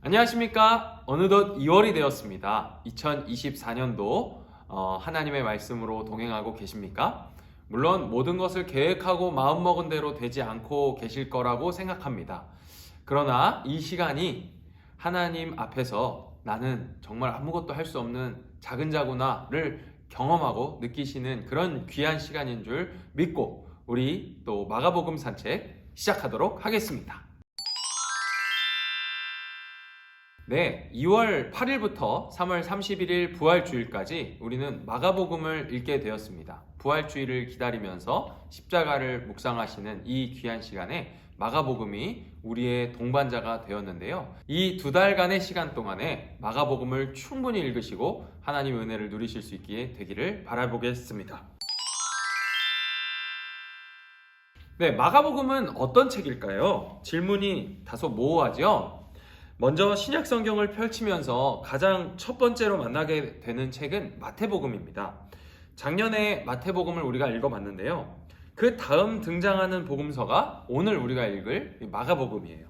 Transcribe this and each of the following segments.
안녕하십니까? 어느덧 2월이 되었습니다. 2024년도 하나님의 말씀으로 동행하고 계십니까? 물론 모든 것을 계획하고 마음먹은 대로 되지 않고 계실 거라고 생각합니다. 그러나 이 시간이 하나님 앞에서 나는 정말 아무것도 할 수 없는 작은 자구나를 경험하고 느끼시는 그런 귀한 시간인 줄 믿고 우리 또 마가복음 산책 시작하도록 하겠습니다. 네, 2월 8일부터 3월 31일 부활주일까지 우리는 마가복음을 읽게 되었습니다. 부활주일을 기다리면서 십자가를 묵상하시는 이 귀한 시간에 마가복음이 우리의 동반자가 되었는데요. 이 2달간의 시간 동안에 마가복음을 충분히 읽으시고 하나님의 은혜를 누리실 수 있게 되기를 바라보겠습니다. 네, 마가복음은 어떤 책일까요? 질문이 다소 모호하죠? 먼저 신약 성경을 펼치면서 가장 첫 번째로 만나게 되는 책은 마태복음입니다. 작년에 마태복음을 우리가 읽어봤는데요. 그 다음 등장하는 복음서가 오늘 우리가 읽을 마가복음이에요.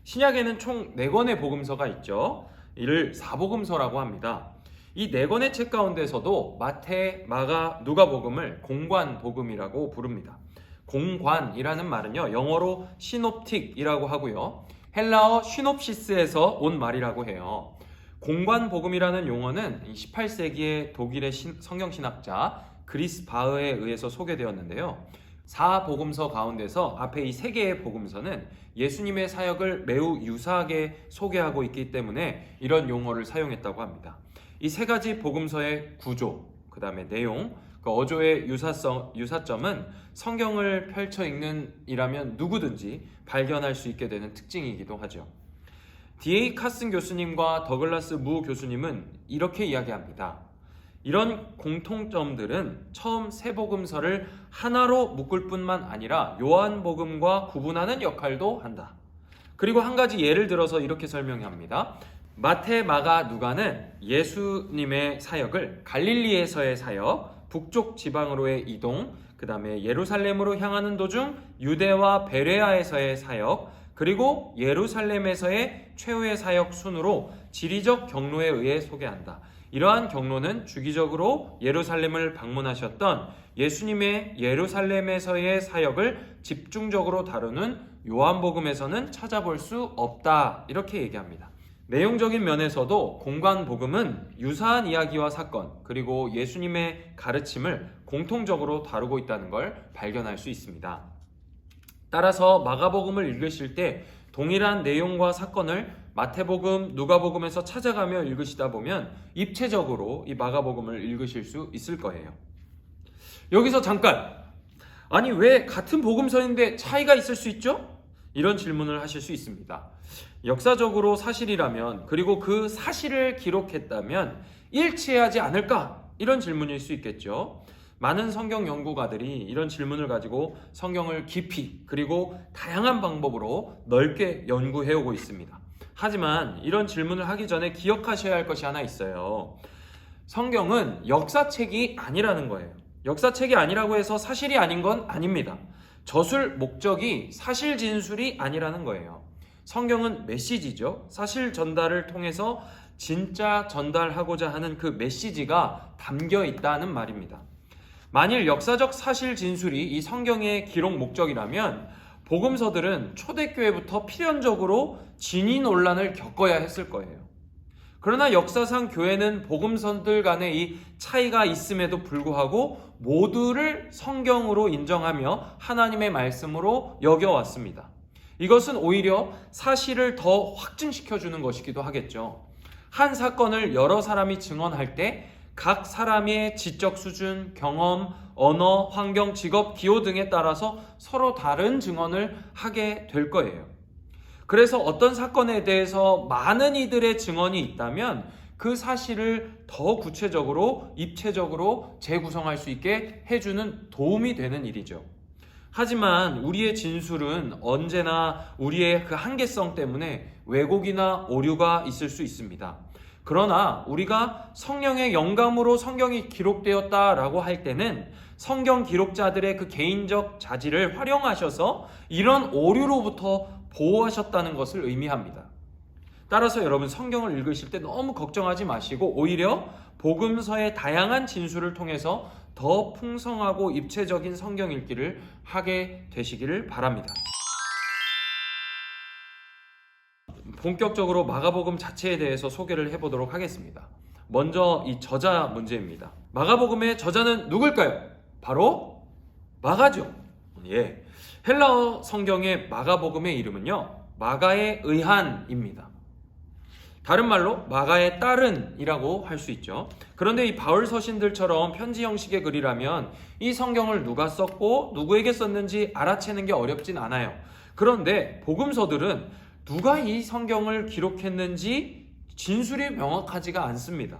신약에는 총 4권의 복음서가 있죠. 이를 사복음서라고 합니다. 이 4권의 책 가운데서도 마태, 마가, 누가복음을 공관복음이라고 부릅니다. 공관이라는 말은요, 영어로 시놉틱이라고 하고요. 헬라어 시놉시스에서 온 말이라고 해요. 공관복음이라는 용어는 18세기의 독일의 성경신학자 그리스 바흐에 의해서 소개되었는데요. 4복음서 가운데서 앞에 이 3개의 복음서는 예수님의 사역을 매우 유사하게 소개하고 있기 때문에 이런 용어를 사용했다고 합니다. 이 3가지 복음서의 구조, 그 다음에 내용, 어조의 유사점은 성경을 펼쳐 읽는 이라면 누구든지 발견할 수 있게 되는 특징이기도 하죠. D.A. 카슨 교수님과 더글라스 무 교수님은 이렇게 이야기합니다. 이런 공통점들은 처음 3복음서를 하나로 묶을 뿐만 아니라 요한복음과 구분하는 역할도 한다. 그리고 한 가지 예를 들어서 이렇게 설명합니다. 마태, 마가, 누가는 예수님의 사역을 갈릴리에서의 사역, 북쪽 지방으로의 이동, 그 다음에 예루살렘으로 향하는 도중 유대와 베레아에서의 사역, 그리고 예루살렘에서의 최후의 사역 순으로 지리적 경로에 의해 소개한다. 이러한 경로는 주기적으로 예루살렘을 방문하셨던 예수님의 예루살렘에서의 사역을 집중적으로 다루는 요한복음에서는 찾아볼 수 없다. 이렇게 얘기합니다. 내용적인 면에서도 공관복음은 유사한 이야기와 사건, 그리고 예수님의 가르침을 공통적으로 다루고 있다는 걸 발견할 수 있습니다. 따라서 마가복음을 읽으실 때 동일한 내용과 사건을 마태복음, 누가복음에서 찾아가며 읽으시다 보면 입체적으로 이 마가복음을 읽으실 수 있을 거예요. 여기서 잠깐! 아니, 왜 같은 복음서인데 차이가 있을 수 있죠? 이런 질문을 하실 수 있습니다. 역사적으로 사실이라면, 그리고 그 사실을 기록했다면 일치하지 않을까? 이런 질문일 수 있겠죠. 많은 성경 연구가들이 이런 질문을 가지고 성경을 깊이 그리고 다양한 방법으로 넓게 연구해오고 있습니다. 하지만 이런 질문을 하기 전에 기억하셔야 할 것이 하나 있어요. 성경은 역사책이 아니라는 거예요. 역사책이 아니라고 해서 사실이 아닌 건 아닙니다. 저술 목적이 사실 진술이 아니라는 거예요. 성경은 메시지죠. 사실 전달을 통해서 진짜 전달하고자 하는 그 메시지가 담겨 있다는 말입니다. 만일 역사적 사실 진술이 이 성경의 기록 목적이라면 복음서들은 초대교회부터 필연적으로 진위 논란을 겪어야 했을 거예요. 그러나 역사상 교회는 복음서들 간의 이 차이가 있음에도 불구하고 모두를 성경으로 인정하며 하나님의 말씀으로 여겨왔습니다. 이것은 오히려 사실을 더 확증시켜주는 것이기도 하겠죠. 한 사건을 여러 사람이 증언할 때 각 사람의 지적 수준, 경험, 언어, 환경, 직업, 기호 등에 따라서 서로 다른 증언을 하게 될 거예요. 그래서 어떤 사건에 대해서 많은 이들의 증언이 있다면 그 사실을 더 구체적으로, 입체적으로 재구성할 수 있게 해주는 도움이 되는 일이죠. 하지만 우리의 진술은 언제나 우리의 그 한계성 때문에 왜곡이나 오류가 있을 수 있습니다. 그러나 우리가 성령의 영감으로 성경이 기록되었다라고 할 때는 성경 기록자들의 그 개인적 자질을 활용하셔서 이런 오류로부터 보호하셨다는 것을 의미합니다. 따라서 여러분 성경을 읽으실 때 너무 걱정하지 마시고 오히려 복음서의 다양한 진술을 통해서 더 풍성하고 입체적인 성경 읽기를 하게 되시기를 바랍니다. 본격적으로 마가복음 자체에 대해서 소개를 해보도록 하겠습니다. 먼저 이 저자 문제입니다. 마가복음의 저자는 누굴까요? 바로 마가죠. 예. 헬라어 성경의 마가복음의 이름은요, 마가의 의한입니다. 다른 말로 마가의 딸은이라고 할 수 있죠. 그런데 이 바울 서신들처럼 편지 형식의 글이라면 이 성경을 누가 썼고 누구에게 썼는지 알아채는 게 어렵진 않아요. 그런데 복음서들은 누가 이 성경을 기록했는지 진술이 명확하지가 않습니다.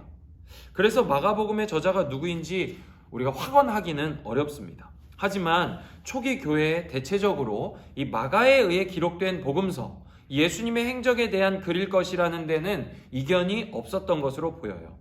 그래서 마가복음의 저자가 누구인지 우리가 확언하기는 어렵습니다. 하지만 초기 교회에 대체적으로 이 마가에 의해 기록된 복음서, 예수님의 행적에 대한 글일 것이라는 데는 이견이 없었던 것으로 보여요.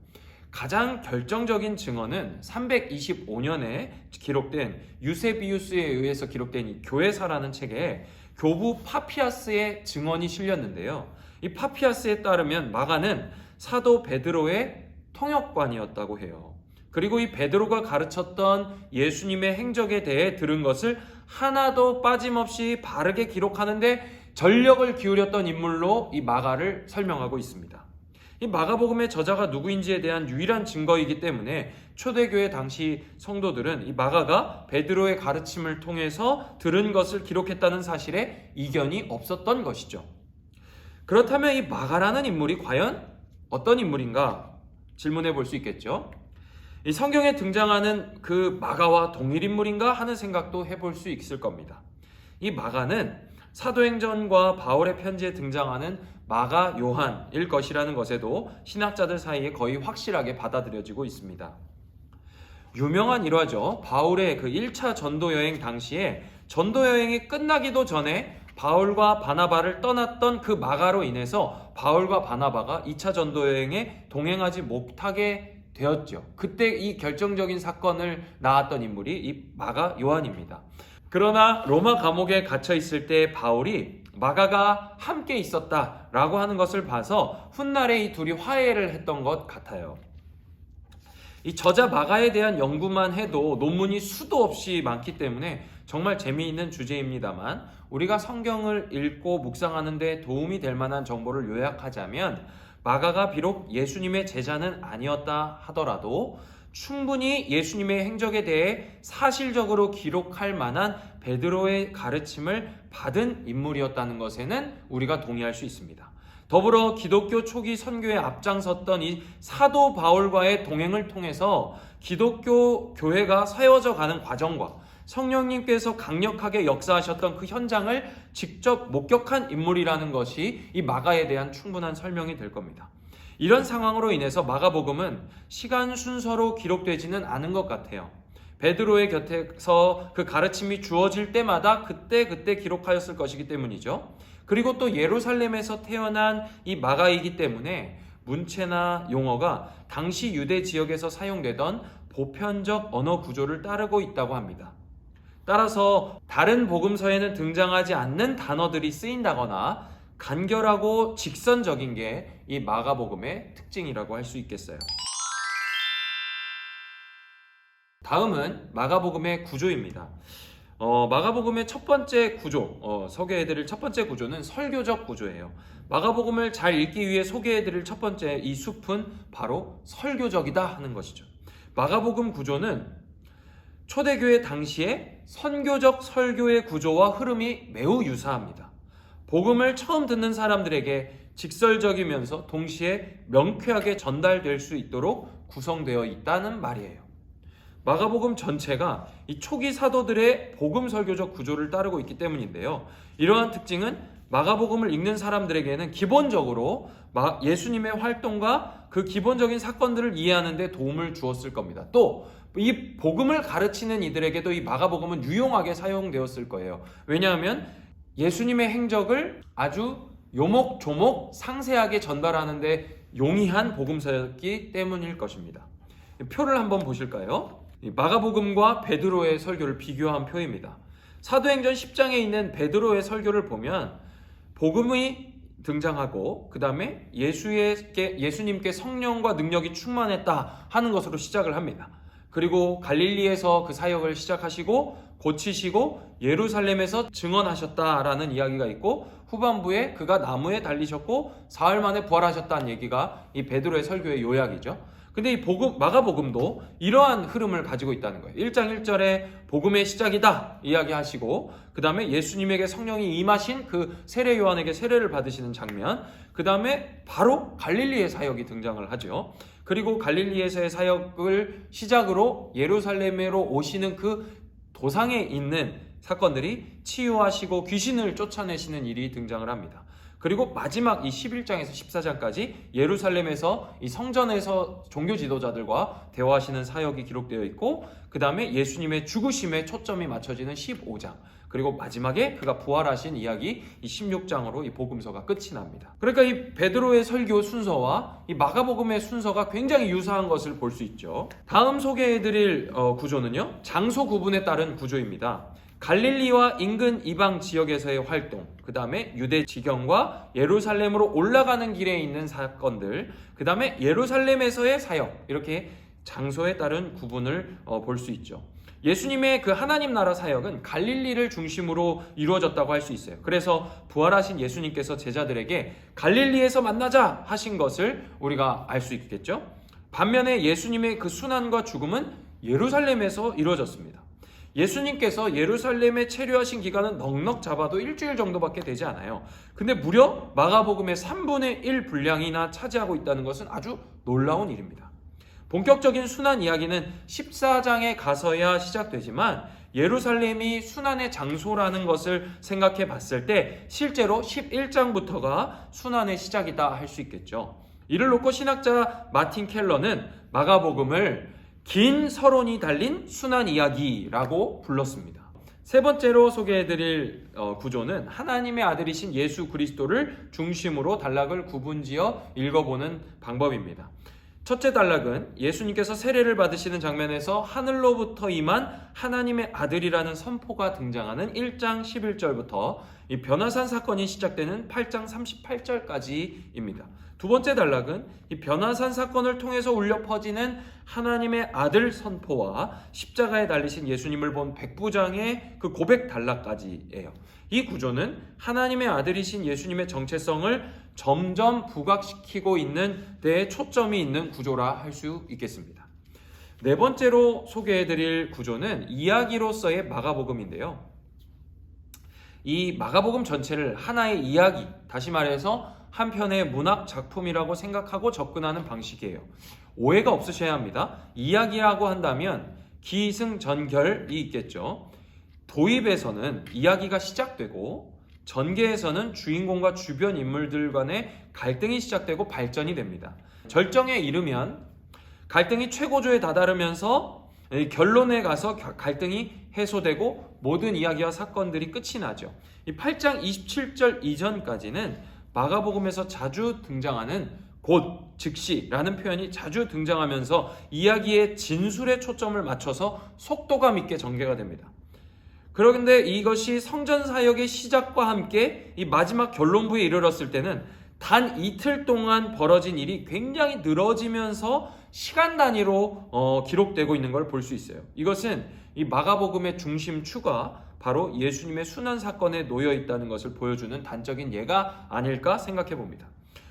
가장 결정적인 증언은 325년에 기록된 유세비우스에 의해서 기록된 이 교회사라는 책에 교부 파피아스의 증언이 실렸는데요. 이 파피아스에 따르면 마가는 사도 베드로의 통역관이었다고 해요. 그리고 이 베드로가 가르쳤던 예수님의 행적에 대해 들은 것을 하나도 빠짐없이 바르게 기록하는데 전력을 기울였던 인물로 이 마가를 설명하고 있습니다. 이 마가복음의 저자가 누구인지에 대한 유일한 증거이기 때문에 초대교회 당시 성도들은 이 마가가 베드로의 가르침을 통해서 들은 것을 기록했다는 사실에 이견이 없었던 것이죠. 그렇다면 이 마가라는 인물이 과연 어떤 인물인가 질문해 볼 수 있겠죠. 이 성경에 등장하는 그 마가와 동일 인물인가 하는 생각도 해볼 수 있을 겁니다. 이 마가는 사도행전과 바울의 편지에 등장하는 마가 요한일 것이라는 것에도 신학자들 사이에 거의 확실하게 받아들여지고 있습니다. 유명한 일화죠. 바울의 그 1차 전도 여행 당시에 전도 여행이 끝나기도 전에 바울과 바나바를 떠났던 그 마가로 인해서 바울과 바나바가 2차 전도 여행에 동행하지 못하게 되었죠. 그때 이 결정적인 사건을 낳았던 인물이 이 마가 요한입니다. 그러나 로마 감옥에 갇혀 있을 때 바울이 마가가 함께 있었다라고 하는 것을 봐서 훗날에 이 둘이 화해를 했던 것 같아요. 이 저자 마가에 대한 연구만 해도 논문이 수도 없이 많기 때문에 정말 재미있는 주제입니다만 우리가 성경을 읽고 묵상하는 데 도움이 될 만한 정보를 요약하자면 마가가 비록 예수님의 제자는 아니었다 하더라도 충분히 예수님의 행적에 대해 사실적으로 기록할 만한 베드로의 가르침을 받은 인물이었다는 것에는 우리가 동의할 수 있습니다. 더불어 기독교 초기 선교에 앞장섰던 이 사도 바울과의 동행을 통해서 기독교 교회가 세워져 가는 과정과 성령님께서 강력하게 역사하셨던 그 현장을 직접 목격한 인물이라는 것이 이 마가에 대한 충분한 설명이 될 겁니다. 이런 상황으로 인해서 마가복음은 시간 순서로 기록되지는 않은 것 같아요. 베드로의 곁에서 그 가르침이 주어질 때마다 그때 기록하였을 것이기 때문이죠. 그리고 또 예루살렘에서 태어난 이 마가이기 때문에 문체나 용어가 당시 유대 지역에서 사용되던 보편적 언어 구조를 따르고 있다고 합니다. 따라서 다른 복음서에는 등장하지 않는 단어들이 쓰인다거나 간결하고 직선적인 게 이 마가복음의 특징이라고 할 수 있겠어요. 다음은 마가복음의 구조입니다. 마가복음의 첫 번째 구조, 소개해드릴 첫 번째 구조는 설교적 구조예요. 마가복음을 잘 읽기 위해 소개해드릴 첫 번째 이 숲은 바로 설교적이다 하는 것이죠. 마가복음 구조는 초대교회 당시에 선교적 설교의 구조와 흐름이 매우 유사합니다. 복음을 처음 듣는 사람들에게 직설적이면서 동시에 명쾌하게 전달될 수 있도록 구성되어 있다는 말이에요. 마가복음 전체가 이 초기 사도들의 복음 설교적 구조를 따르고 있기 때문인데요. 이러한 특징은 마가복음을 읽는 사람들에게는 기본적으로 예수님의 활동과 그 기본적인 사건들을 이해하는 데 도움을 주었을 겁니다. 또 이 복음을 가르치는 이들에게도 이 마가복음은 유용하게 사용되었을 거예요. 왜냐하면 예수님의 행적을 아주 요목조목 상세하게 전달하는 데 용이한 복음서였기 때문일 것입니다. 표를 한번 보실까요? 마가복음과 베드로의 설교를 비교한 표입니다. 사도행전 10장에 있는 베드로의 설교를 보면 복음이 등장하고 그 다음에 예수님께 성령과 능력이 충만했다 하는 것으로 시작을 합니다. 그리고 갈릴리에서 그 사역을 시작하시고 고치시고 예루살렘에서 증언하셨다라는 이야기가 있고 후반부에 그가 나무에 달리셨고 사흘 만에 부활하셨다는 얘기가 이 베드로의 설교의 요약이죠. 근데 이 마가복음도 이러한 흐름을 가지고 있다는 거예요. 1장 1절에 복음의 시작이다 이야기하시고 그 다음에 예수님에게 성령이 임하신 그 세례 요한에게 세례를 받으시는 장면, 그 다음에 바로 갈릴리의 사역이 등장을 하죠. 그리고 갈릴리에서의 사역을 시작으로 예루살렘으로 오시는 그 도상에 있는 사건들이 치유하시고 귀신을 쫓아내시는 일이 등장을 합니다. 그리고 마지막 이 11장에서 14장까지 예루살렘에서 이 성전에서 종교 지도자들과 대화하시는 사역이 기록되어 있고 그 다음에 예수님의 죽으심에 초점이 맞춰지는 15장, 그리고 마지막에 그가 부활하신 이야기 이 16장으로 이 복음서가 끝이 납니다. 그러니까 이 베드로의 설교 순서와 이 마가복음의 순서가 굉장히 유사한 것을 볼 수 있죠. 다음 소개해드릴 구조는요, 장소 구분에 따른 구조입니다. 갈릴리와 인근 이방 지역에서의 활동, 그 다음에 유대 지경과 예루살렘으로 올라가는 길에 있는 사건들, 그 다음에 예루살렘에서의 사역, 이렇게 장소에 따른 구분을 볼 수 있죠. 예수님의 그 하나님 나라 사역은 갈릴리를 중심으로 이루어졌다고 할 수 있어요. 그래서 부활하신 예수님께서 제자들에게 갈릴리에서 만나자 하신 것을 우리가 알 수 있겠죠. 반면에 예수님의 그 순환과 죽음은 예루살렘에서 이루어졌습니다. 예수님께서 예루살렘에 체류하신 기간은 넉넉 잡아도 일주일 정도밖에 되지 않아요. 근데 무려 마가복음의 3분의 1 분량이나 차지하고 있다는 것은 아주 놀라운 일입니다. 본격적인 순환 이야기는 14장에 가서야 시작되지만 예루살렘이 순환의 장소라는 것을 생각해 봤을 때 실제로 11장부터가 순환의 시작이다 할 수 있겠죠. 이를 놓고 신학자 마틴 켈러는 마가복음을 긴 서론이 달린 순환 이야기라고 불렀습니다. 세 번째로 소개해드릴 구조는 하나님의 아들이신 예수 그리스도를 중심으로 단락을 구분지어 읽어보는 방법입니다. 첫째 단락은 예수님께서 세례를 받으시는 장면에서 하늘로부터 임한 하나님의 아들이라는 선포가 등장하는 1장 11절부터 이 변화산 사건이 시작되는 8장 38절까지입니다. 두 번째 단락은 이 변화산 사건을 통해서 울려 퍼지는 하나님의 아들 선포와 십자가에 달리신 예수님을 본 백부장의 그 고백 단락까지예요. 이 구조는 하나님의 아들이신 예수님의 정체성을 점점 부각시키고 있는 데에 초점이 있는 구조라 할 수 있겠습니다. 네 번째로 소개해드릴 구조는 이야기로서의 마가복음인데요. 이 마가복음 전체를 하나의 이야기, 다시 말해서 한 편의 문학 작품이라고 생각하고 접근하는 방식이에요. 오해가 없으셔야 합니다. 이야기라고 한다면 기승전결이 있겠죠. 도입에서는 이야기가 시작되고 전개에서는 주인공과 주변 인물들 간의 갈등이 시작되고 발전이 됩니다. 절정에 이르면 갈등이 최고조에 다다르면서 결론에 가서 갈등이 해소되고 모든 이야기와 사건들이 끝이 나죠. 이 8장 27절 이전까지는 마가복음에서 자주 등장하는 곧, 즉시라는 표현이 자주 등장하면서 이야기의 진술에 초점을 맞춰서 속도감 있게 전개가 됩니다. 그런데 이것이 성전 사역의 시작과 함께 이 마지막 결론부에 이르렀을 때는 단 이틀 동안 벌어진 일이 굉장히 늘어지면서 시간 단위로 기록되고 있는 걸 볼 수 있어요. 이것은 이 마가복음의 중심추가 바로 예수님의 순환 사건에 놓여 있다는 것을 보여주는 단적인 예가 아닐까 생각해 봅니다.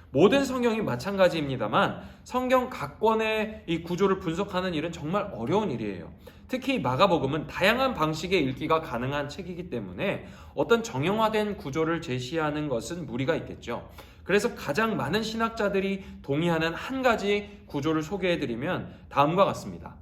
모든 성경이 마찬가지입니다만 성경 각 권의 이 구조를 분석하는 일은 정말 어려운 일이에요. 특히 마가복음은 다양한 방식의 읽기가 가능한 책이기 때문에 어떤 정형화된 구조를 제시하는 것은 무리가 있겠죠. 그래서 가장 많은 신학자들이 동의하는 한 가지 구조를 소개해드리면 다음과 같습니다.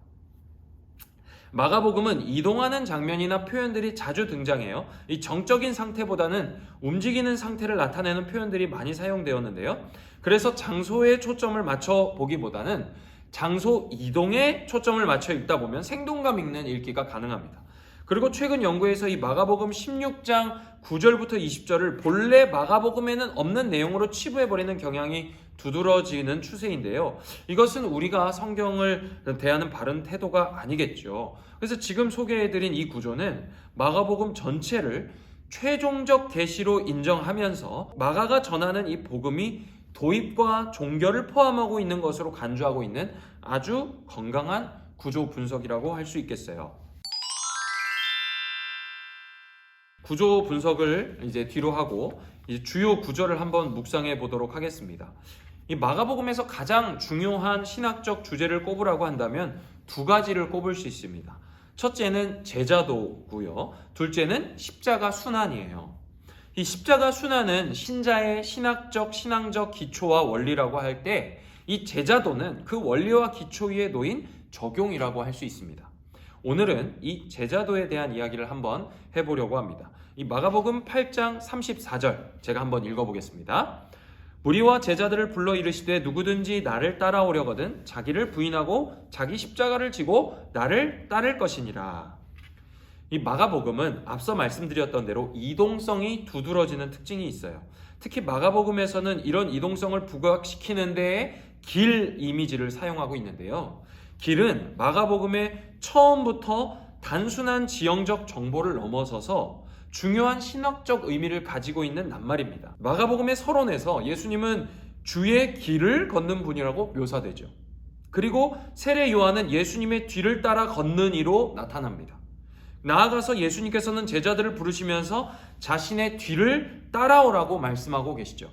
마가복음은 이동하는 장면이나 표현들이 자주 등장해요. 이 정적인 상태보다는 움직이는 상태를 나타내는 표현들이 많이 사용되었는데요. 그래서 장소에 초점을 맞춰 보기보다는 장소 이동에 초점을 맞춰 읽다 보면 생동감 있는 읽기가 가능합니다. 그리고 최근 연구에서 이 마가복음 16장 9절부터 20절을 본래 마가복음에는 없는 내용으로 치부해버리는 경향이 두드러지는 추세인데요. 이것은 우리가 성경을 대하는 바른 태도가 아니겠죠. 그래서 지금 소개해드린 이 구조는 마가복음 전체를 최종적 계시로 인정하면서 마가가 전하는 이 복음이 도입과 종결을 포함하고 있는 것으로 간주하고 있는 아주 건강한 구조 분석이라고 할 수 있겠어요. 구조 분석을 이제 뒤로 하고 이제 주요 구절을 한번 묵상해 보도록 하겠습니다. 이 마가복음에서 가장 중요한 신학적 주제를 꼽으라고 한다면 두 가지를 꼽을 수 있습니다. 첫째는 제자도고요. 둘째는 십자가 순환이에요. 이 십자가 순환은 신자의 신앙적 기초와 원리라고 할 때 이 제자도는 그 원리와 기초 위에 놓인 적용이라고 할 수 있습니다. 오늘은 이 제자도에 대한 이야기를 한번 해보려고 합니다. 이 마가복음 8장 34절 제가 한번 읽어보겠습니다. 무리와 제자들을 불러 이르시되 누구든지 나를 따라오려거든 자기를 부인하고 자기 십자가를 지고 나를 따를 것이니라. 이 마가복음은 앞서 말씀드렸던 대로 이동성이 두드러지는 특징이 있어요. 특히 마가복음에서는 이런 이동성을 부각시키는 데에 길 이미지를 사용하고 있는데요. 길은 마가복음의 처음부터 단순한 지형적 정보를 넘어서서 중요한 신학적 의미를 가지고 있는 낱말입니다. 마가복음의 서론에서 예수님은 주의 길을 걷는 분이라고 묘사되죠. 그리고 세례 요한은 예수님의 뒤를 따라 걷는 이로 나타납니다. 나아가서 예수님께서는 제자들을 부르시면서 자신의 뒤를 따라오라고 말씀하고 계시죠.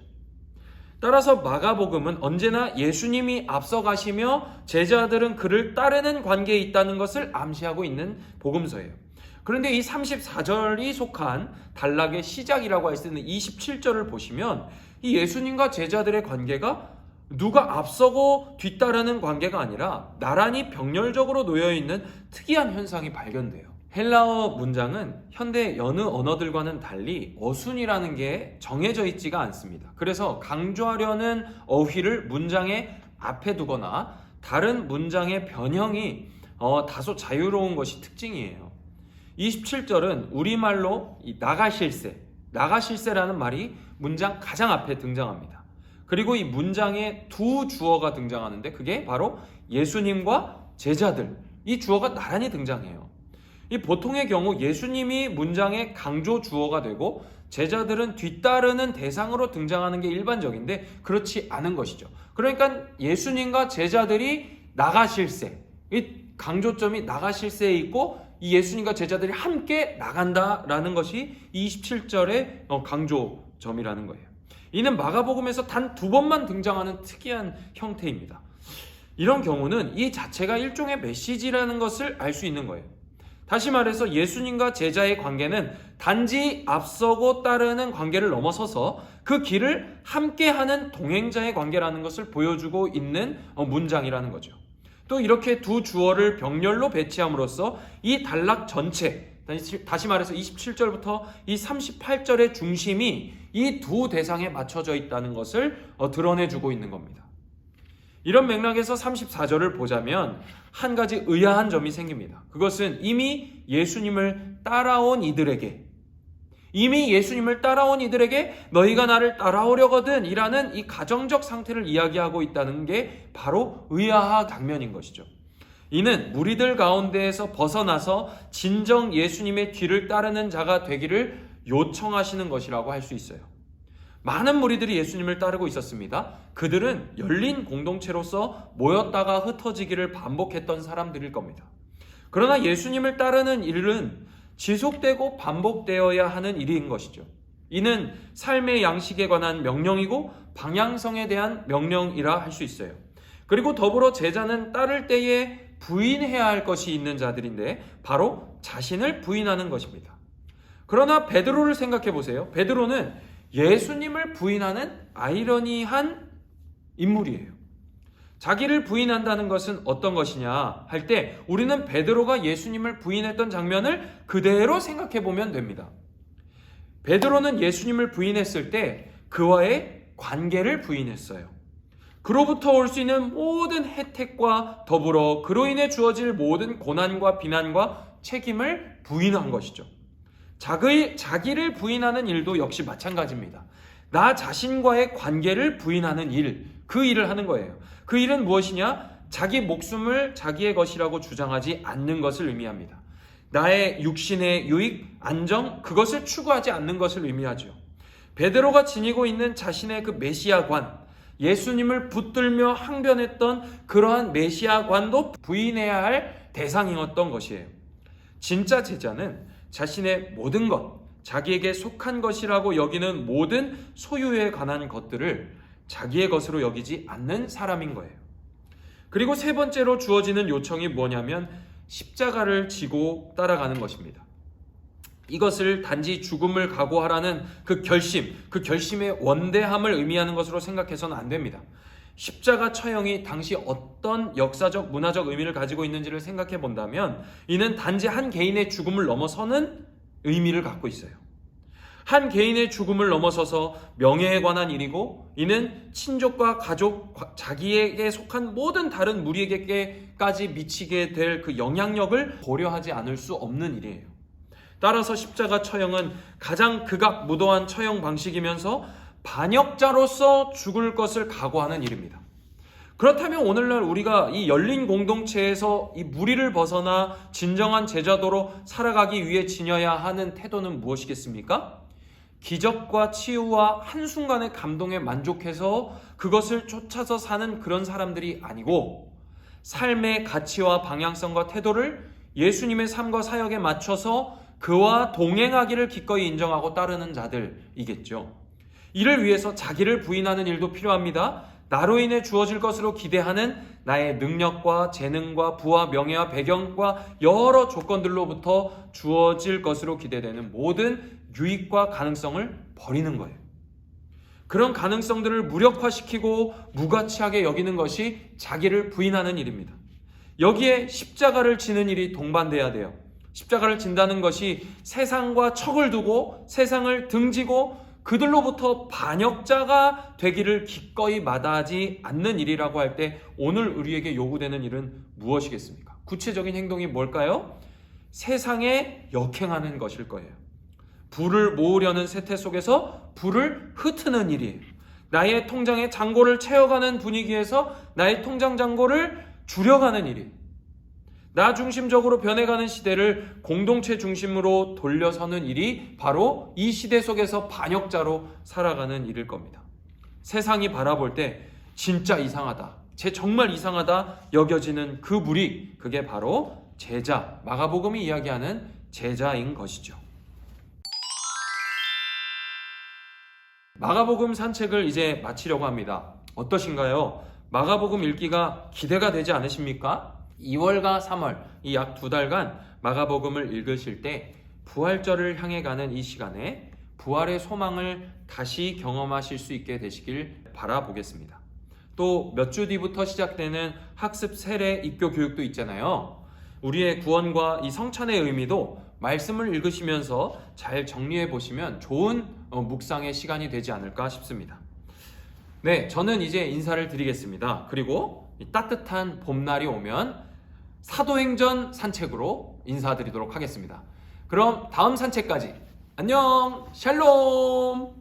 따라서 마가복음은 언제나 예수님이 앞서가시며 제자들은 그를 따르는 관계에 있다는 것을 암시하고 있는 복음서예요. 그런데 이 34절이 속한 단락의 시작이라고 할 수 있는 27절을 보시면 이 예수님과 제자들의 관계가 누가 앞서고 뒤따르는 관계가 아니라 나란히 병렬적으로 놓여있는 특이한 현상이 발견돼요. 헬라어 문장은 현대 여느 언어들과는 달리 어순이라는 게 정해져 있지가 않습니다. 그래서 강조하려는 어휘를 문장의 앞에 두거나 다른 문장의 변형이 다소 자유로운 것이 특징이에요. 27절은 우리말로 나가실세라는 말이 문장 가장 앞에 등장합니다. 그리고 이 문장에 두 주어가 등장하는데 그게 바로 예수님과 제자들, 이 주어가 나란히 등장해요. 이 보통의 경우 예수님이 문장의 강조 주어가 되고 제자들은 뒤따르는 대상으로 등장하는 게 일반적인데 그렇지 않은 것이죠. 그러니까 예수님과 제자들이 나가실세, 이 강조점이 나가실세에 있고 이 예수님과 제자들이 함께 나간다라는 것이 27절의 강조점이라는 거예요. 이는 마가복음에서 단 2번만 등장하는 특이한 형태입니다. 이런 경우는 이 자체가 일종의 메시지라는 것을 알 수 있는 거예요. 다시 말해서 예수님과 제자의 관계는 단지 앞서고 따르는 관계를 넘어서서 그 길을 함께하는 동행자의 관계라는 것을 보여주고 있는 문장이라는 거죠. 또 이렇게 두 주어를 병렬로 배치함으로써 이 단락 전체, 다시 말해서 27절부터 이 38절의 중심이 이 두 대상에 맞춰져 있다는 것을 드러내주고 있는 겁니다. 이런 맥락에서 34절을 보자면 한 가지 의아한 점이 생깁니다. 그것은 이미 예수님을 따라온 이들에게 너희가 나를 따라오려거든 이라는 이 가정적 상태를 이야기하고 있다는 게 바로 의아한 장면인 것이죠. 이는 무리들 가운데에서 벗어나서 진정 예수님의 뒤를 따르는 자가 되기를 요청하시는 것이라고 할 수 있어요. 많은 무리들이 예수님을 따르고 있었습니다. 그들은 열린 공동체로서 모였다가 흩어지기를 반복했던 사람들일 겁니다. 그러나 예수님을 따르는 일은 지속되고 반복되어야 하는 일인 것이죠. 이는 삶의 양식에 관한 명령이고 방향성에 대한 명령이라 할 수 있어요. 그리고 더불어 제자는 따를 때에 부인해야 할 것이 있는 자들인데 바로 자신을 부인하는 것입니다. 그러나 베드로를 생각해 보세요. 베드로는 예수님을 부인하는 아이러니한 인물이에요. 자기를 부인한다는 것은 어떤 것이냐 할 때 우리는 베드로가 예수님을 부인했던 장면을 그대로 생각해 보면 됩니다. 베드로는 예수님을 부인했을 때 그와의 관계를 부인했어요. 그로부터 올 수 있는 모든 혜택과 더불어 그로 인해 주어질 모든 고난과 비난과 책임을 부인한 것이죠. 자기를 부인하는 일도 역시 마찬가지입니다. 나 자신과의 관계를 부인하는 일, 그 일을 하는 거예요. 그 일은 무엇이냐? 자기 목숨을 자기의 것이라고 주장하지 않는 것을 의미합니다. 나의 육신의 유익, 안정, 그것을 추구하지 않는 것을 의미하죠. 베드로가 지니고 있는 자신의 그 메시아관, 예수님을 붙들며 항변했던 그러한 메시아관도 부인해야 할 대상이었던 것이에요. 진짜 제자는 자신의 모든 것, 자기에게 속한 것이라고 여기는 모든 소유에 관한 것들을 자기의 것으로 여기지 않는 사람인 거예요. 그리고 세 번째로 주어지는 요청이 뭐냐면 십자가를 지고 따라가는 것입니다. 이것을 단지 죽음을 각오하라는 그 결심의 원대함을 의미하는 것으로 생각해서는 안 됩니다. 십자가 처형이 당시 어떤 역사적, 문화적 의미를 가지고 있는지를 생각해 본다면 이는 단지 한 개인의 죽음을 넘어서는 의미를 갖고 있어요. 한 개인의 죽음을 넘어서서 명예에 관한 일이고 이는 친족과 가족, 자기에게 속한 모든 다른 무리에게까지 미치게 될 그 영향력을 고려하지 않을 수 없는 일이에요. 따라서 십자가 처형은 가장 극악무도한 처형 방식이면서 반역자로서 죽을 것을 각오하는 일입니다. 그렇다면 오늘날 우리가 이 열린 공동체에서 이 무리를 벗어나 진정한 제자도로 살아가기 위해 지녀야 하는 태도는 무엇이겠습니까? 기적과 치유와 한순간의 감동에 만족해서 그것을 쫓아서 사는 그런 사람들이 아니고 삶의 가치와 방향성과 태도를 예수님의 삶과 사역에 맞춰서 그와 동행하기를 기꺼이 인정하고 따르는 자들이겠죠. 이를 위해서 자기를 부인하는 일도 필요합니다. 나로 인해 주어질 것으로 기대하는 나의 능력과 재능과 부와 명예와 배경과 여러 조건들로부터 주어질 것으로 기대되는 모든 유익과 가능성을 버리는 거예요. 그런 가능성들을 무력화시키고 무가치하게 여기는 것이 자기를 부인하는 일입니다. 여기에 십자가를 지는 일이 동반돼야 돼요. 십자가를 진다는 것이 세상과 척을 두고 세상을 등지고 그들로부터 반역자가 되기를 기꺼이 마다하지 않는 일이라고 할 때 오늘 우리에게 요구되는 일은 무엇이겠습니까? 구체적인 행동이 뭘까요? 세상에 역행하는 것일 거예요. 부를 모으려는 세태 속에서 부를 흩트는 일이에요. 나의 통장의 잔고를 채워가는 분위기에서 나의 통장 잔고를 줄여가는 일이에요. 나 중심적으로 변해가는 시대를 공동체 중심으로 돌려서는 일이 바로 이 시대 속에서 반역자로 살아가는 일일 겁니다. 세상이 바라볼 때 진짜 이상하다, 쟤 정말 이상하다 여겨지는 그 무리, 그게 바로 제자, 마가복음이 이야기하는 제자인 것이죠. 마가복음 산책을 이제 마치려고 합니다. 어떠신가요? 마가복음 읽기가 기대가 되지 않으십니까? 2월과 3월 이 약 2달간 마가복음을 읽으실 때 부활절을 향해 가는 이 시간에 부활의 소망을 다시 경험하실 수 있게 되시길 바라보겠습니다. 또 몇 주 뒤부터 시작되는 학습 세례 입교 교육도 있잖아요. 우리의 구원과 이 성찬의 의미도 말씀을 읽으시면서 잘 정리해 보시면 좋은 묵상의 시간이 되지 않을까 싶습니다. 네, 저는 이제 인사를 드리겠습니다. 그리고 이 따뜻한 봄날이 오면 사도행전 산책으로 인사드리도록 하겠습니다. 그럼 다음 산책까지 안녕, 샬롬.